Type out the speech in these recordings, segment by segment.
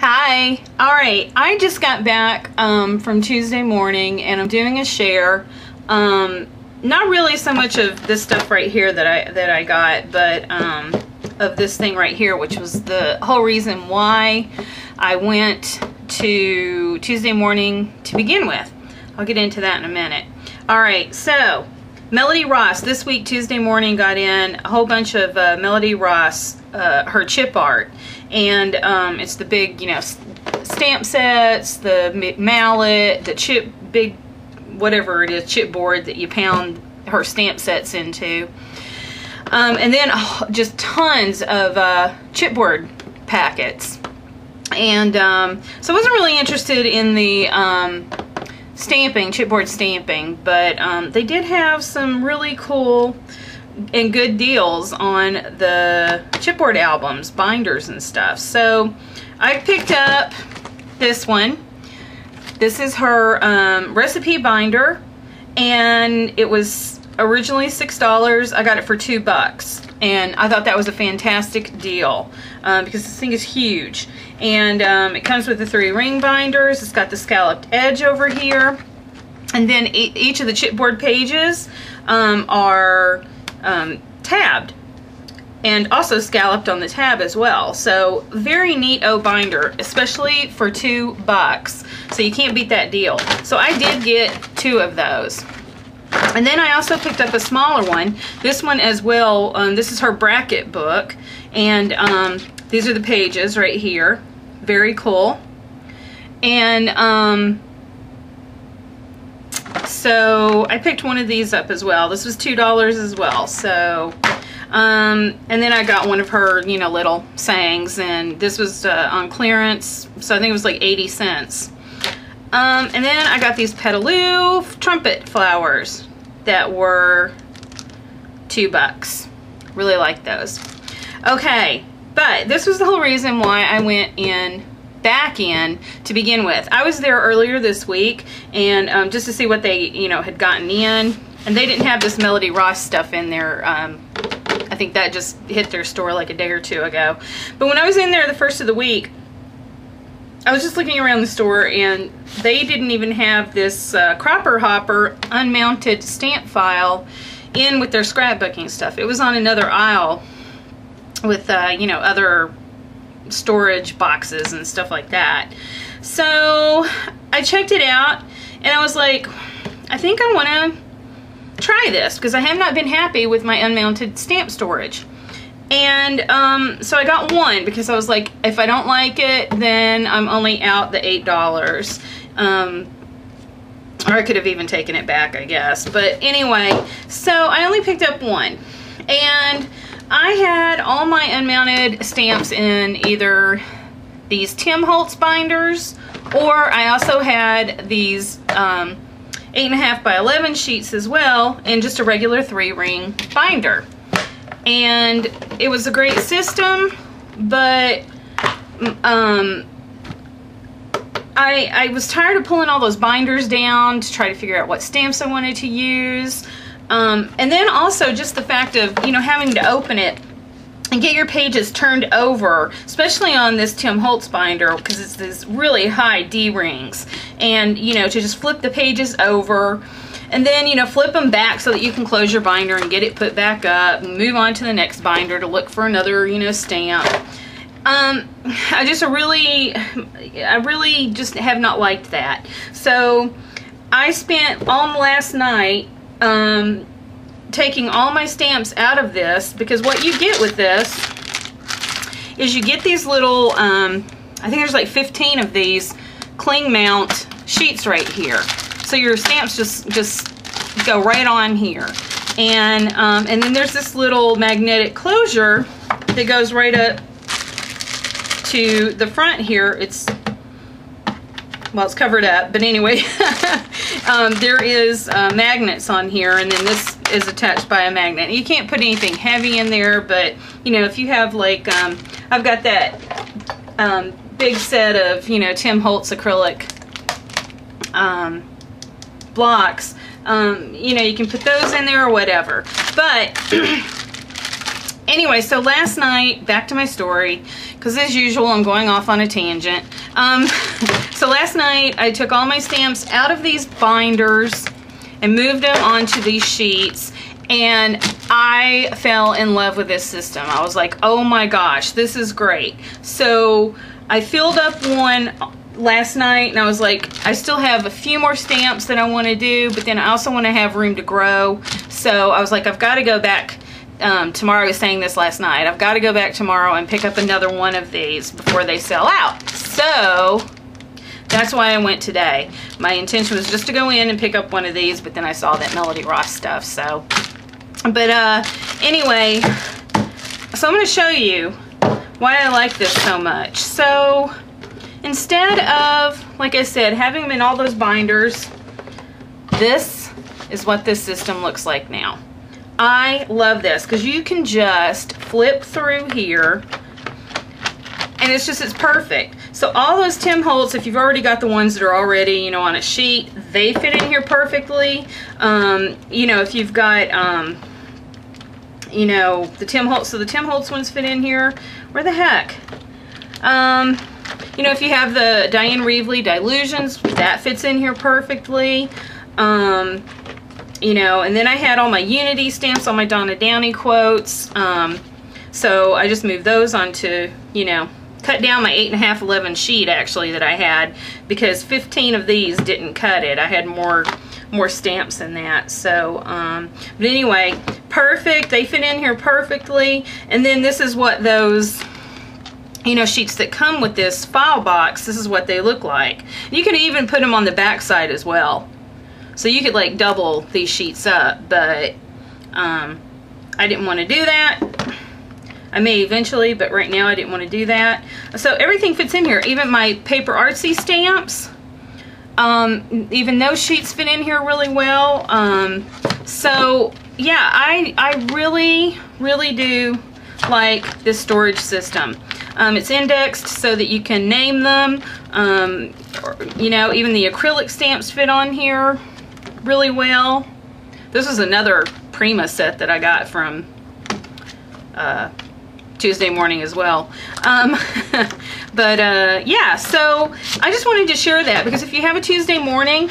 Hi. Alright, I just got back from Tuesday morning and I'm doing a share. Not really so much of this stuff right here that I got, but of this thing right here, which was the whole reason why I went to Tuesday morning to begin with. I'll get into that in a minute. Alright, so Melody Ross, this week Tuesday morning, got in a whole bunch of Melody Ross, her chip art. And it's the big, you know, stamp sets, the mallet, the chip, big, whatever it is, chipboard that you pound her stamp sets into. And then just tons of chipboard packets. And so I wasn't really interested in the stamping, chipboard stamping, but they did have some really cool and good deals on the chipboard albums, binders and stuff. So I picked up this one. This is her recipe binder, and it was originally $6. I got it for $2, and I thought that was a fantastic deal because this thing is huge. And it comes with the 3 ring binders. It's got the scalloped edge over here, and then each of the chipboard pages are tabbed and also scalloped on the tab as well. So very neat binder, especially for $2. So you can't beat that deal. So I did get 2 of those. And then I also picked up a smaller one. This one as well. This is her bracket book, and these are the pages right here. Very cool. And so I picked one of these up as well. This was $2 as well. So, and then I got one of her, you know, little sayings, and this was on clearance. So I think it was like 80 cents. And then I got these Petaloo trumpet flowers that were $2. Really like those. Okay, but this was the whole reason why I went back in to begin with. I was there earlier this week, and just to see what they, you know, had gotten in, and they didn't have this Melody Ross stuff in there. I think that just hit their store like a day or 2 ago. But when I was in there the first of the week, I was just looking around the store, and they didn't even have this Cropper Hopper unmounted stamp file in with their scrapbooking stuff. It was on another aisle with you know, other storage boxes and stuff like that. So I checked it out, and I was like, I think I want to try this because I have not been happy with my unmounted stamp storage. And so I got one because I was like, if I don't like it, then I'm only out the $8. Or I could have even taken it back, I guess. But anyway, so I only picked up one, and I had all my unmounted stamps in either these Tim Holtz binders, or I also had these 8.5 by 11 sheets as well in just a regular 3 ring binder. And it was a great system, but I was tired of pulling all those binders down to try to figure out what stamps I wanted to use. And then also just the fact of, you know, having to open it and get your pages turned over, especially on this Tim Holtz binder, because it's this really high D-rings. And, you know, to just flip the pages over, and then, you know, flip them back so that you can close your binder and get it put back up and move on to the next binder to look for another, you know, stamp. I really just have not liked that. So I spent all last night taking all my stamps out of this, because what you get with this is you get these little, I think there's like 15 of these cling mount sheets right here. So your stamps just go right on here. And then there's this little magnetic closure that goes right up to the front here. It's, well, it's covered up, but anyway, there is magnets on here, and then this is attached by a magnet. You can't put anything heavy in there, but, you know, if you have like, I've got that big set of, you know, Tim Holtz acrylic blocks, you know, you can put those in there or whatever. But anyway, so last night, back to my story, because as usual, I'm going off on a tangent. So last night, I took all my stamps out of these binders and moved them onto these sheets, and I fell in love with this system. I was like, oh my gosh, this is great. So I filled up one last night, and I was like, I still have a few more stamps that I want to do, but then I also want to have room to grow. So I was like, I've got to go back tomorrow. I was saying this last night. I've got to go back tomorrow and pick up another one of these before they sell out. So that's why I went today. My intention was just to go in and pick up one of these, but then I saw that Melody Ross stuff. So, but anyway, so I'm going to show you why I like this so much. So instead of, like I said, having them in all those binders, this is what this system looks like now. I love this because you can just flip through here, and it's perfect. So all those Tim Holtz, if you've already got the ones that are already, you know, on a sheet, they fit in here perfectly. You know, if you've got, you know, the Tim Holtz, so the Tim Holtz ones fit in here. Where the heck? You know, if you have the Diane Reevely Dilutions, that fits in here perfectly. You know, and then I had all my Unity stamps, all my Donna Downey quotes. So I just moved those onto, you know, cut down my 8.5/11 sheet actually that I had, because 15 of these didn't cut it. I had more stamps than that. So, but anyway, perfect. They fit in here perfectly. And then this is what those, you know, sheets that come with this file box, this is what they look like. You can even put them on the back side as well. So you could like double these sheets up, but I didn't want to do that. I may eventually, but right now I didn't want to do that. So everything fits in here, even my Paper Artsy stamps. Even those sheets fit in here really well. So yeah, I really, really do like this storage system. It's indexed so that you can name them. You know, even the acrylic stamps fit on here really well. This is another Prima set that I got from Tuesday morning as well. But yeah, so I just wanted to share that, because if you have a Tuesday morning,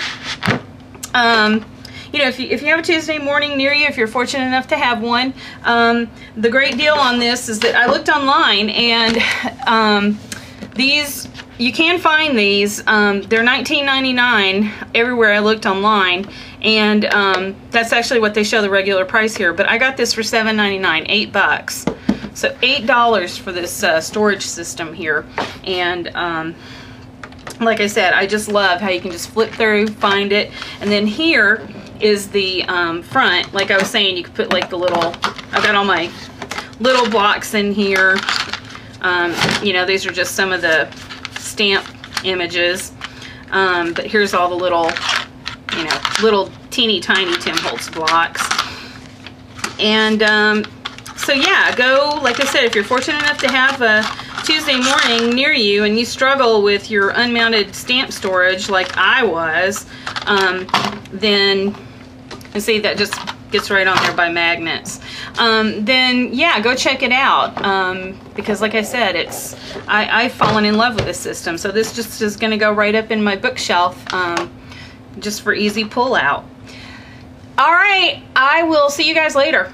you know, if you have a Tuesday morning near you, if you're fortunate enough to have one, the great deal on this is that I looked online, and these, you can find these. They're $19.99 everywhere I looked online, and that's actually what they show the regular price here. But I got this for $7.99, $8. So $8 for this storage system here. And like I said, I just love how you can just flip through, find it, and then here is the front. Like I was saying, you could put like the little, I've got all my little blocks in here. You know, these are just some of the stamp images. But here's all the little, you know, little teeny tiny Tim Holtz blocks. And so yeah, go, like I said, if you're fortunate enough to have a Tuesday morning near you and you struggle with your unmounted stamp storage like I was, then, and see that just gets right on there by magnets, then yeah, go check it out, because like I said, it's, I've fallen in love with this system. So this just is going to go right up in my bookshelf, just for easy pull out. All right, I will see you guys later.